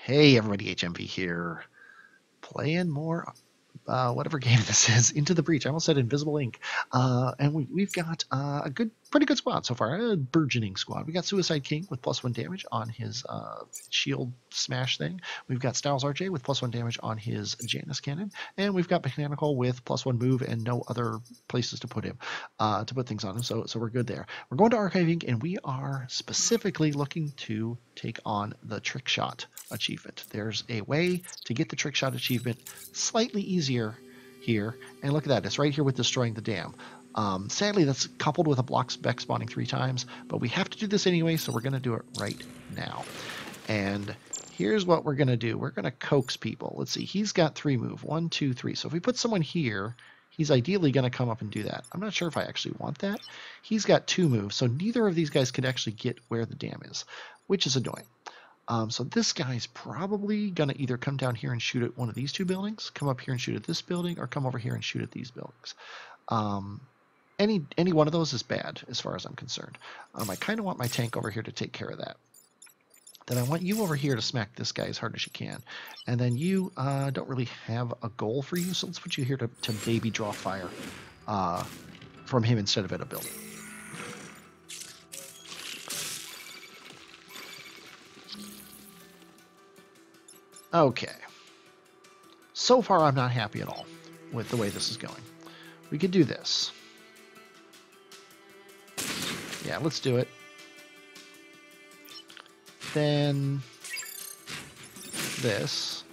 Hey everybody, HMV here, playing more whatever game this is, Into the Breach. I almost said Invisible Ink. And we've got a pretty good squad so far, a burgeoning squad. We got SuicideKing with +1 damage on his shield smash thing. We've got stylesrj with +1 damage on his Janus cannon, and we've got Botanical with +1 move and no other places to put him, to put things on him. So we're good there. We're going to archiving, and we are specifically looking to take on the trick shot achievement. There's a way to get the trick shot achievement slightly easier here, and look at that, it's right here with destroying the dam. Sadly, that's coupled with a block spec spawning 3 times, but we have to do this anyway, so we're going to do it right now. And here's what we're going to do. We're going to coax people. Let's see, he's got 3 move, 1, 2, 3. So if we put someone here, he's ideally going to come up and do that. I'm not sure if I actually want that. He's got 2 moves, so neither of these guys could actually get where the dam is, which is annoying. So this guy's probably going to either come down here and shoot at one of these 2 buildings, come up here and shoot at this building, or come over here and shoot at these buildings. Any one of those is bad as far as I'm concerned. I kind of want my tank over here to take care of that. Then I want you over here to smack this guy as hard as you can. And then you don't really have a goal for you, so let's put you here to maybe draw fire from him instead of at a building. Okay. So far, I'm not happy at all with the way this is going. We could do this. Yeah, let's do it. Then this.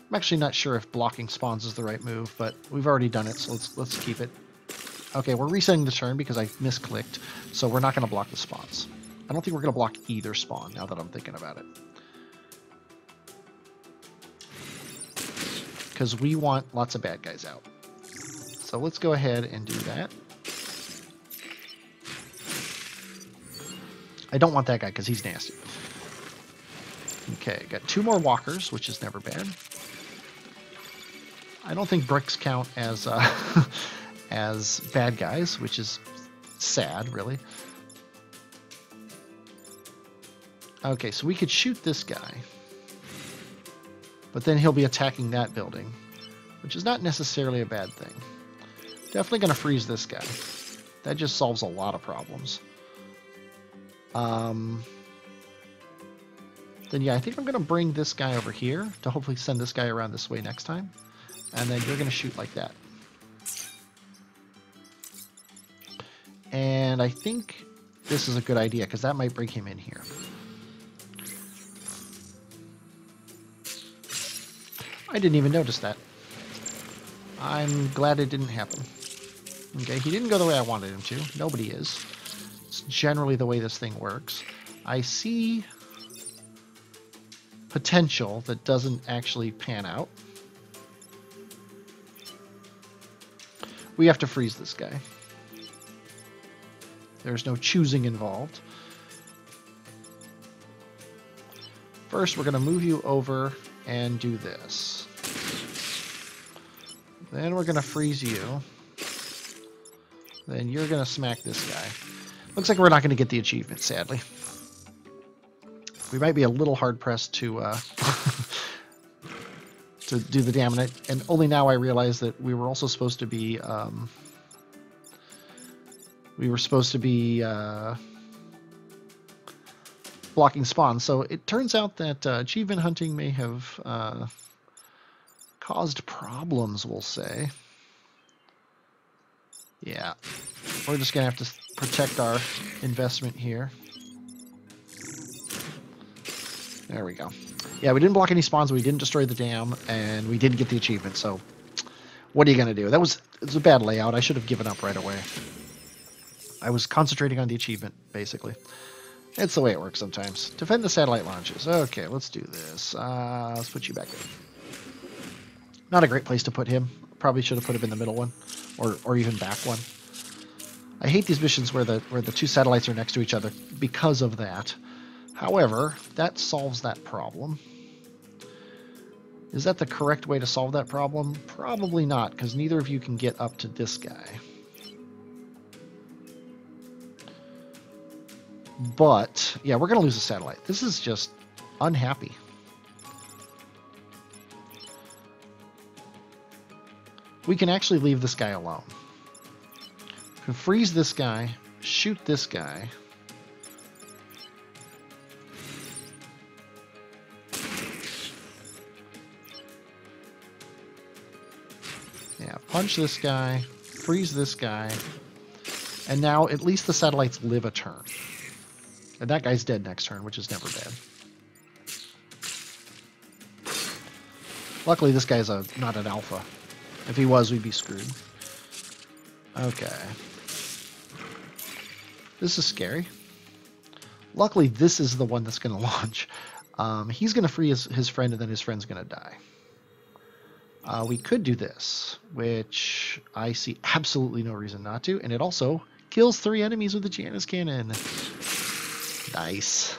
I'm actually not sure if blocking spawns is the right move, but we've already done it, so let's keep it. Okay, we're resetting the turn because I misclicked, so we're not going to block the spawns. I don't think we're going to block either spawn now that I'm thinking about it. Because we want lots of bad guys out. So let's go ahead and do that. I don't want that guy because he's nasty. Okay, got 2 more walkers, which is never bad. I don't think bricks count as as bad guys, which is sad, really. Okay, so we could shoot this guy. But then he'll be attacking that building, which is not necessarily a bad thing. Definitely going to freeze this guy. That just solves a lot of problems. Then yeah, I think I'm going to bring this guy over here to hopefully send this guy around this way next time. And then you're going to shoot like that. And I think this is a good idea because that might bring him in here. I didn't even notice that. I'm glad it didn't happen. Okay, he didn't go the way I wanted him to. Nobody is. It's generally the way this thing works. I see potential that doesn't actually pan out. We have to freeze this guy. There's no choosing involved. First, we're going to move you over and do this. Then we're going to freeze you. Then you're going to smack this guy. Looks like we're not going to get the achievement, sadly. We might be a little hard-pressed to to do the damn, and only now I realize that we were also supposed to be blocking spawns. So it turns out that achievement hunting may have caused problems, we'll say. Yeah, we're just gonna have to protect our investment here. There we go. Yeah, we didn't block any spawns, we didn't destroy the dam, and we didn't get the achievement, so what are you gonna do? It was a bad layout. I should have given up right away. I was concentrating on the achievement, basically. It's the way it works sometimes. Defend the satellite launches. Okay, let's do this. Let's put you back there. Not a great place to put him. Probably should have put him in the middle one, or even back one. I hate these missions where the 2 satellites are next to each other because of that. However, that solves that problem. Is that the correct way to solve that problem? Probably not, because neither of you can get up to this guy. But, yeah, we're going to lose a satellite. This is just unhappy. We can actually leave this guy alone. We can freeze this guy, shoot this guy. Yeah, punch this guy, freeze this guy, and now at least the satellites live a turn. And that guy's dead next turn, which is never bad. Luckily, this guy's not an alpha. If he was, we'd be screwed. Okay. This is scary. Luckily, this is the one that's going to launch. He's going to free his friend, and then his friend's going to die. We could do this, which I see absolutely no reason not to, and it also kills 3 enemies with the Janus cannon. Nice.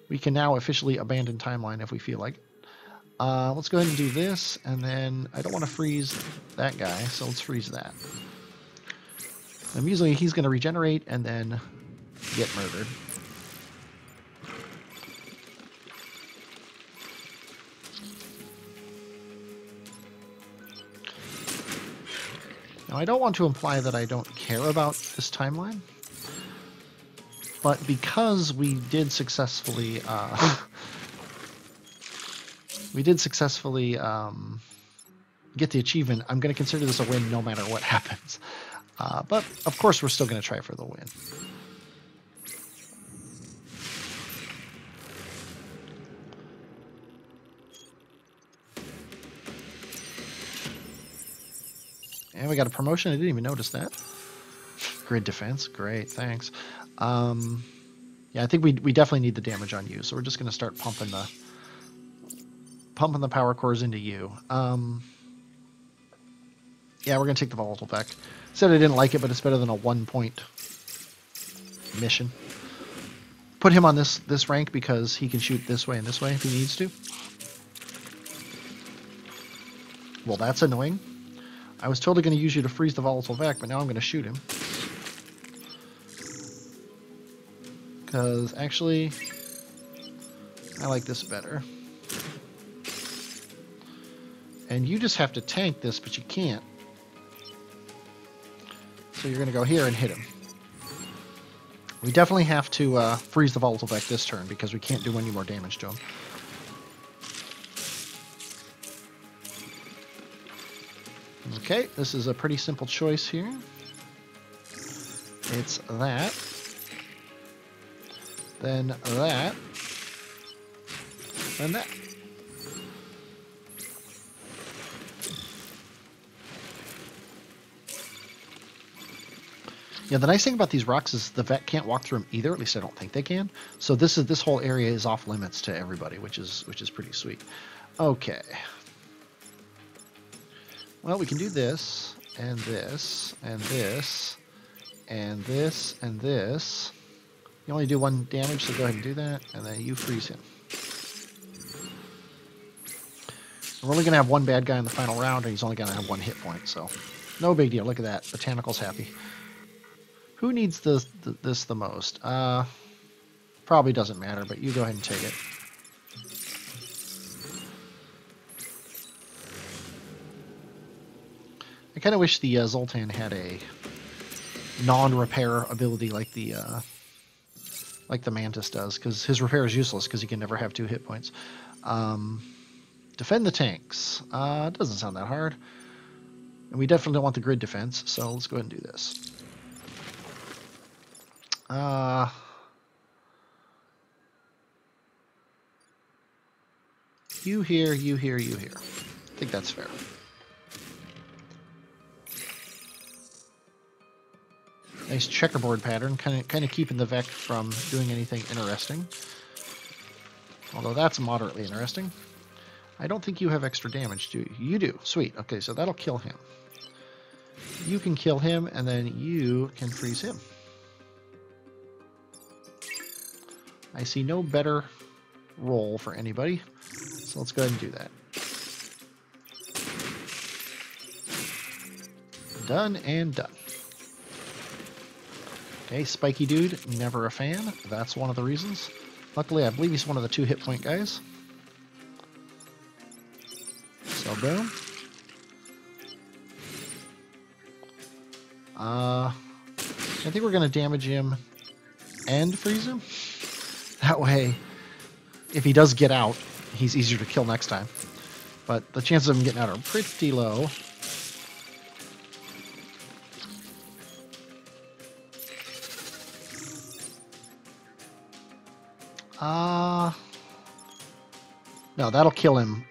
We can now officially abandon timeline if we feel like it. Let's go ahead and do this, and then I don't want to freeze that guy, so let's freeze that. Usually he's going to regenerate and then get murdered. Now, I don't want to imply that I don't care about this timeline, but because we did successfully get the achievement, I'm going to consider this a win no matter what happens. But, of course, we're still going to try for the win. And we got a promotion. I didn't even notice that. Grid defense. Great, thanks. Yeah, I think we definitely need the damage on you, so we're just going to start pumping the power cores into you. Yeah, we're going to take the volatile back. Said I didn't like it, but it's better than a 1-point mission. Put him on this rank because he can shoot this way and this way if he needs to. Well, that's annoying. I was totally going to use you to freeze the volatile back, but now I'm going to shoot him. Because, actually, I like this better. And you just have to tank this, but you can't. So you're going to go here and hit him. We definitely have to freeze the volatile back this turn, because we can't do any more damage to him. Okay, this is a pretty simple choice here. It's that. Then that. Then that. Yeah, the nice thing about these rocks is the vet can't walk through them either. At least I don't think they can. So this whole area is off limits to everybody, which is pretty sweet. Okay. Well, we can do this and this and this and this and this. You only do 1 damage, so go ahead and do that, and then you freeze him. We're only going to have 1 bad guy in the final round, and he's only going to have 1 hit point, so no big deal. Look at that. Botanical's happy. Who needs this the most? Probably doesn't matter, but you go ahead and take it. I kind of wish the Zoltan had a non-repair ability like the Mantis does, because his repair is useless because he can never have 2 hit points. Defend the tanks. Doesn't sound that hard. And we definitely don't want the grid defense, so let's go ahead and do this. You here, you here, you here. I think that's fair. Nice checkerboard pattern, kind of keeping the Vec from doing anything interesting. Although that's moderately interesting. I don't think you have extra damage, do you? You do. Sweet. Okay, so that'll kill him. You can kill him, and then you can freeze him. I see no better role for anybody, so let's go ahead and do that. Done and done. Okay, spiky dude, never a fan. That's one of the reasons. Luckily, I believe he's one of the 2 hit point guys. So, boom. I think we're going to damage him and freeze him. That way, if he does get out, he's easier to kill next time. But the chances of him getting out are pretty low. No, that'll kill him.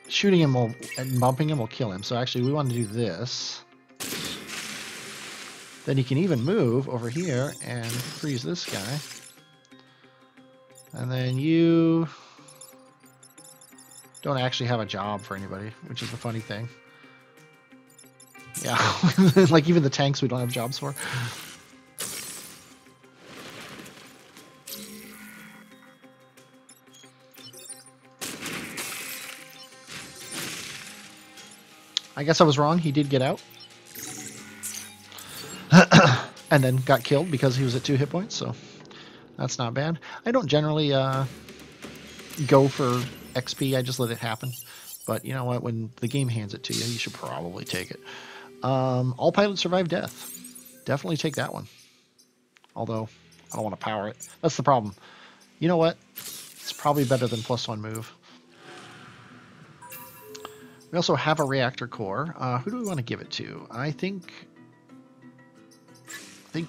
Shooting him and bumping him will kill him. So actually, we want to do this. Then you can even move over here and freeze this guy. And then you don't actually have a job for anybody, which is the funny thing. Yeah, like even the tanks we don't have jobs for. I guess I was wrong. He did get out. And then got killed because he was at 2 hit points, so that's not bad. I don't generally go for XP. I just let it happen. But you know what? When the game hands it to you, you should probably take it. All pilots survive death. Definitely take that one. Although, I don't want to power it. That's the problem. You know what? It's probably better than +1 move. We also have a reactor core. Who do we want to give it to? I think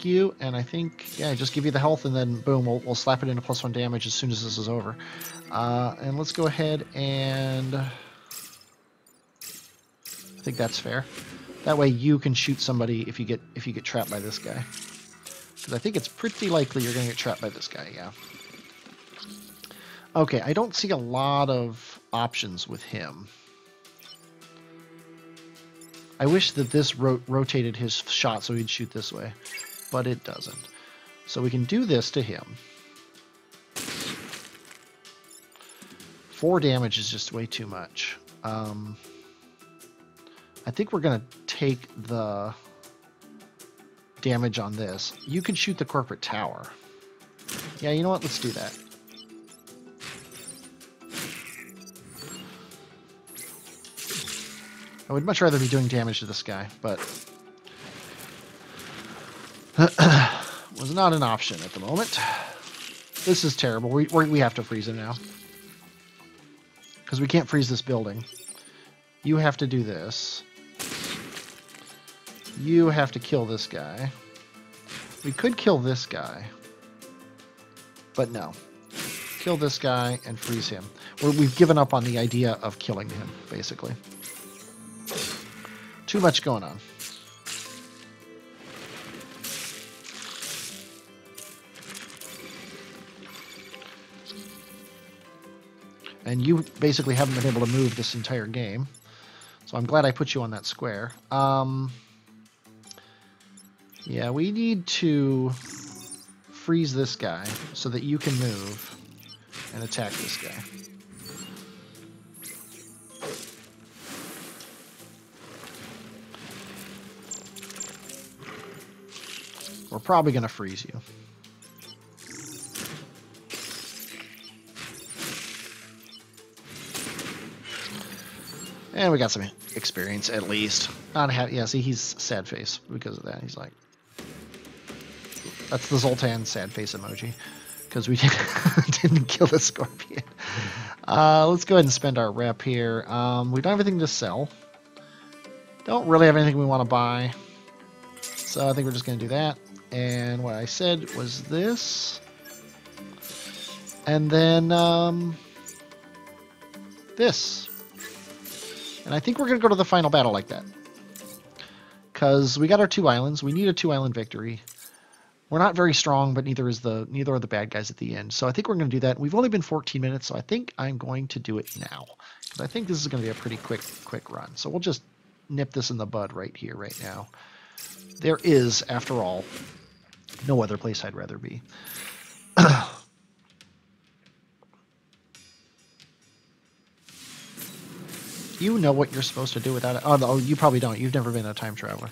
you, and I think, yeah, just give you the health, and then boom, we'll slap it into +1 damage as soon as this is over. And let's go ahead and I think that's fair. That way you can shoot somebody if you get trapped by this guy. Because I think it's pretty likely you're going to get trapped by this guy, yeah. Okay, I don't see a lot of options with him. I wish that this rotated his shot so he'd shoot this way, but it doesn't. So we can do this to him. 4 damage is just way too much. I think we're going to take the damage on this. You can shoot the corporate tower. Yeah, you know what? Let's do that. I would much rather be doing damage to this guy, but was not an option at the moment. This is terrible. We have to freeze him now. Because we can't freeze this building. You have to do this. You have to kill this guy. We could kill this guy. But no. Kill this guy and freeze him. We've given up on the idea of killing him, basically. Too much going on. And you basically haven't been able to move this entire game. So I'm glad I put you on that square. Yeah, we need to freeze this guy so that you can move and attack this guy. We're probably going to freeze you. And we got some experience, at least. Yeah, see, he's sad face because of that. He's like... That's the Zoltan sad face emoji. Because we didn't kill the scorpion. Let's go ahead and spend our rep here. We don't have anything to sell. Don't really have anything we want to buy. So I think we're just going to do that. And what I said was this. And then this. And I think we're going to go to the final battle like that. Because we got our 2 islands. We need a 2-island victory. We're not very strong, but neither are the bad guys at the end. So I think we're going to do that. We've only been 14 minutes, so I think I'm going to do it now. Because I think this is going to be a pretty quick run. So we'll just nip this in the bud right here, right now. There is, after all, no other place I'd rather be. You know what you're supposed to do without it. Oh, no, you probably don't. You've never been a time traveler.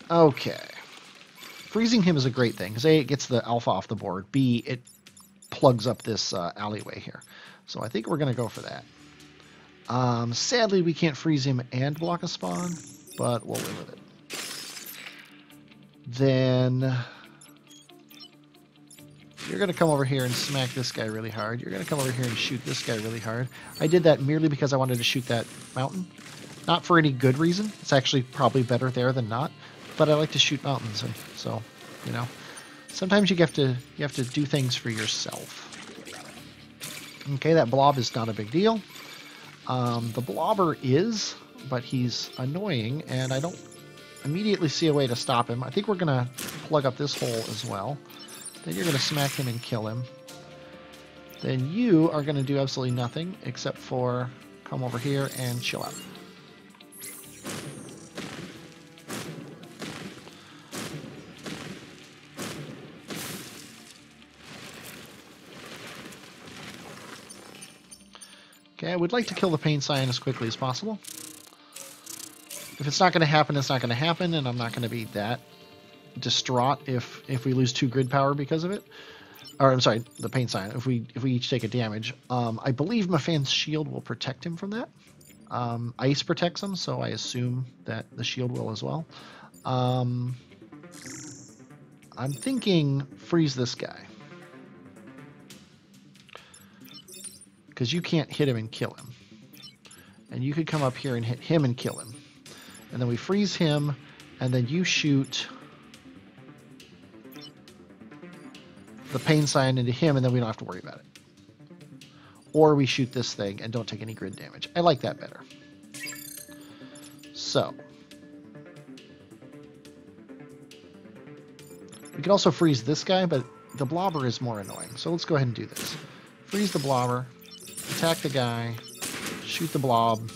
Okay. freezing him is a great thing, because A, it gets the alpha off the board, B, it plugs up this alleyway here. So I think we're going to go for that. Sadly, we can't freeze him and block a spawn, but we'll live with it. Then you're going to come over here and smack this guy really hard. You're going to come over here and shoot this guy really hard. I did that merely because I wanted to shoot that mountain. Not for any good reason. It's actually probably better there than not. But I like to shoot mountains, and so, you know, sometimes you have to do things for yourself. Okay, that blob is not a big deal. The blobber is, but he's annoying, and I don't immediately see a way to stop him. I think we're going to plug up this hole as well. Then you're going to smack him and kill him. Then you are going to do absolutely nothing except for come over here and chill out. Okay, I would like to kill the pain sign as quickly as possible. If it's not going to happen, it's not going to happen, and I'm not going to be that distraught if we lose 2 grid power because of it. Or, I'm sorry, the pain sign, if we each take a damage. I believe Mafan's shield will protect him from that. Ice protects him, so I assume that the shield will as well. I'm thinking freeze this guy. Because you can't hit him and kill him. And you could come up here and hit him and kill him. And then we freeze him, and then you shoot the pain sign into him, and then we don't have to worry about it. Or we shoot this thing and don't take any grid damage. I like that better. So. We could also freeze this guy, but the blobber is more annoying. So let's go ahead and do this. Freeze the blobber. Attack the guy, shoot the blob.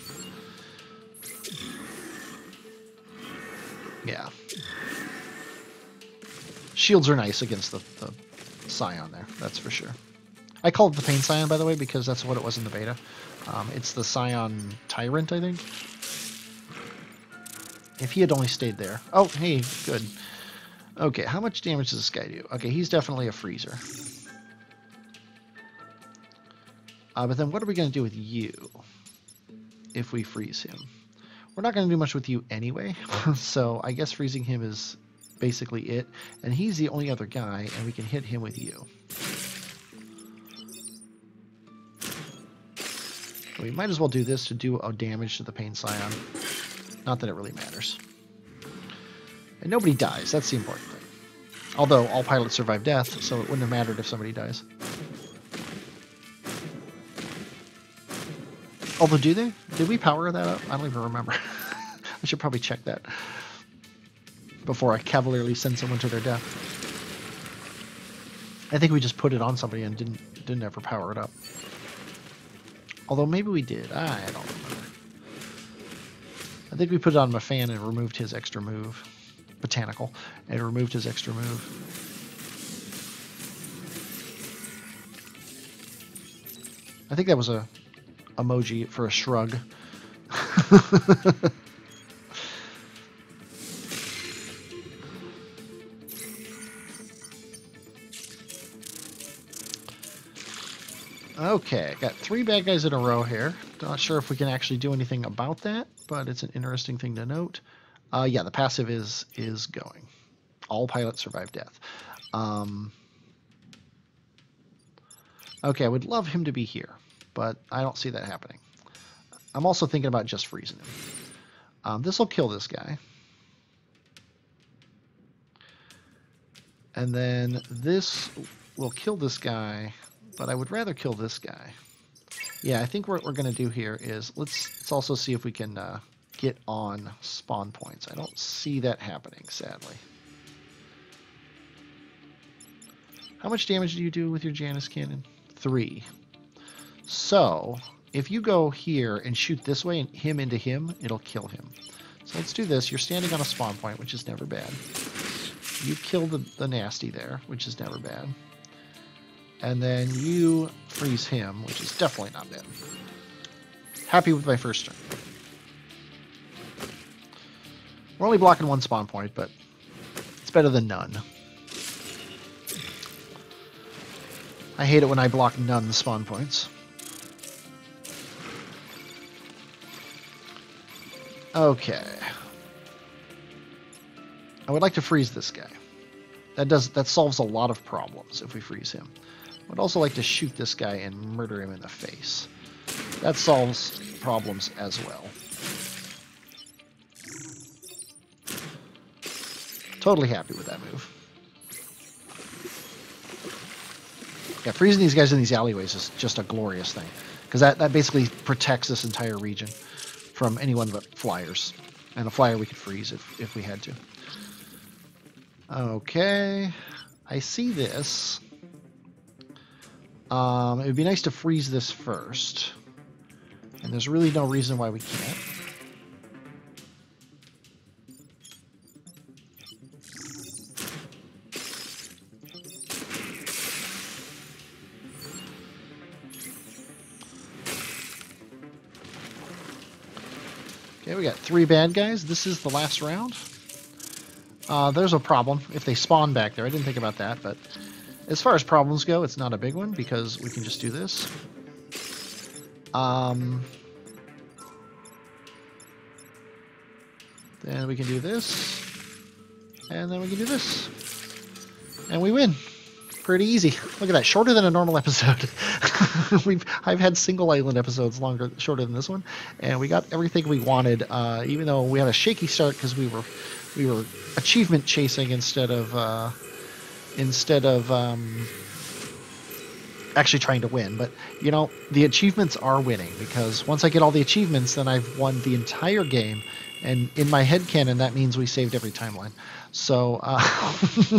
Yeah. Shields are nice against the Scion there, that's for sure. I called it the Pain Scion, by the way, because that's what it was in the beta. It's the Scion Tyrant, I think. If he had only stayed there. Oh, hey, good. Okay, how much damage does this guy do? Okay, he's definitely a freezer. But then what are we going to do with you if we freeze him? We're not going to do much with you anyway, so I guess freezing him is basically it. And he's the only other guy, and we can hit him with you. So we might as well do this to do a damage to the Pain Scion. Not that it really matters. And nobody dies, that's the important thing. Although all pilots survive death, so it wouldn't have mattered if somebody dies. Although, do they? Did we power that up? I don't even remember. I should probably check that before I cavalierly send someone to their death. I think we just put it on somebody and didn't ever power it up. Although maybe we did. I don't remember. I think we put it on Mafan and removed his extra move. Botanical. And removed his extra move. I think that was a emoji for a shrug. Okay, got 3 bad guys in a row here. Not sure if we can actually do anything about that, but it's an interesting thing to note. Yeah, the passive is going. All pilots survive death. Okay, I would love him to be here, but I don't see that happening. I'm also thinking about just freezing him. This will kill this guy. And then this will kill this guy, but I would rather kill this guy. Yeah, I think what we're going to do here is let's also see if we can get on spawn points. I don't see that happening, sadly. How much damage do you do with your Janus cannon? 3. So, if you go here and shoot this way and him into him, it'll kill him. So let's do this. You're standing on a spawn point, which is never bad. You kill the nasty there, which is never bad. And then you freeze him, which is definitely not bad. Happy with my first turn. We're only blocking 1 spawn point, but it's better than none. I hate it when I block none spawn points. Okay. I would like to freeze this guy. That solves a lot of problems if we freeze him. I would also like to shoot this guy and murder him in the face. That solves problems as well. Totally happy with that move. Yeah, freezing these guys in these alleyways is just a glorious thing. Because that basically protects this entire region from anyone but flyers. And a flyer we could freeze if we had to. Okay. I see this. It would be nice to freeze this first. And there's really no reason why we can't. Okay, we got 3 bad guys. This is the last round. There's a problem if they spawn back there. I didn't think about that, but as far as problems go, it's not a big one because we can just do this. Then we can do this. And then we can do this. And we win. Pretty easy. Look at that. Shorter than a normal episode. I've had single island episodes shorter than this one. And we got everything we wanted, even though we had a shaky start because we were achievement chasing instead of actually trying to win. But you know, the achievements are winning, because once I get all the achievements, then I've won the entire game, and in my headcanon that means we saved every timeline. So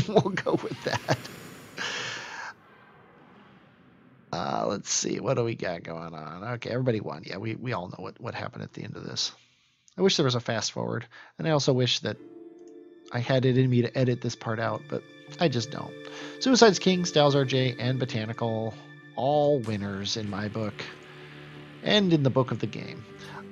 we'll go with that. Let's see, what do we got going on? Okay, everybody won. Yeah, we all know what happened at the end of this. I wish there was a fast forward, and I also wish that I had it in me to edit this part out, but I just don't. SuicideKing, stylesrj, and Botanical, all winners in my book, and in the book of the game.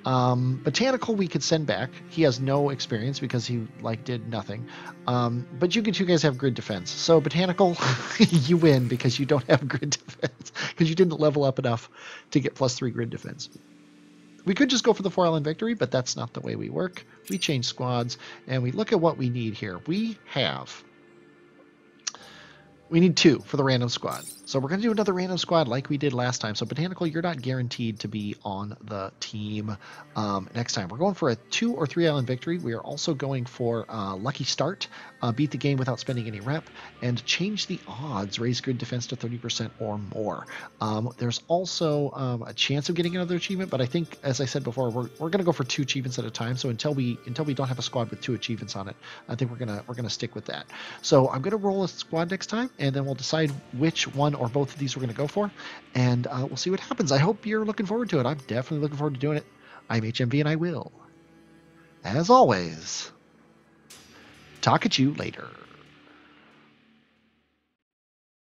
Botanical we could send back. He has no experience because he did nothing. But you two guys have grid defense. So Botanical, you win because you don't have grid defense, because you didn't level up enough to get +3 grid defense. We could just go for the 4-island victory, but that's not the way we work. We change squads, and we look at what we need here. We need 2 for the random squad. So we're going to do another random squad like we did last time. So Botanical, you're not guaranteed to be on the team next time. We're going for a 2 or 3 island victory. We are also going for lucky start, beat the game without spending any rep, and change the odds, raise grid defense to 30% or more. There's also a chance of getting another achievement, but I think, as I said before, we're going to go for 2 achievements at a time. So until we don't have a squad with 2 achievements on it, I think we're gonna stick with that. So I'm gonna roll a squad next time, and then we'll decide which one or both of these we're going to go for, and we'll see what happens. I hope you're looking forward to it. I'm definitely looking forward to doing it. I'm HMV, and I will, as always, talk at you later.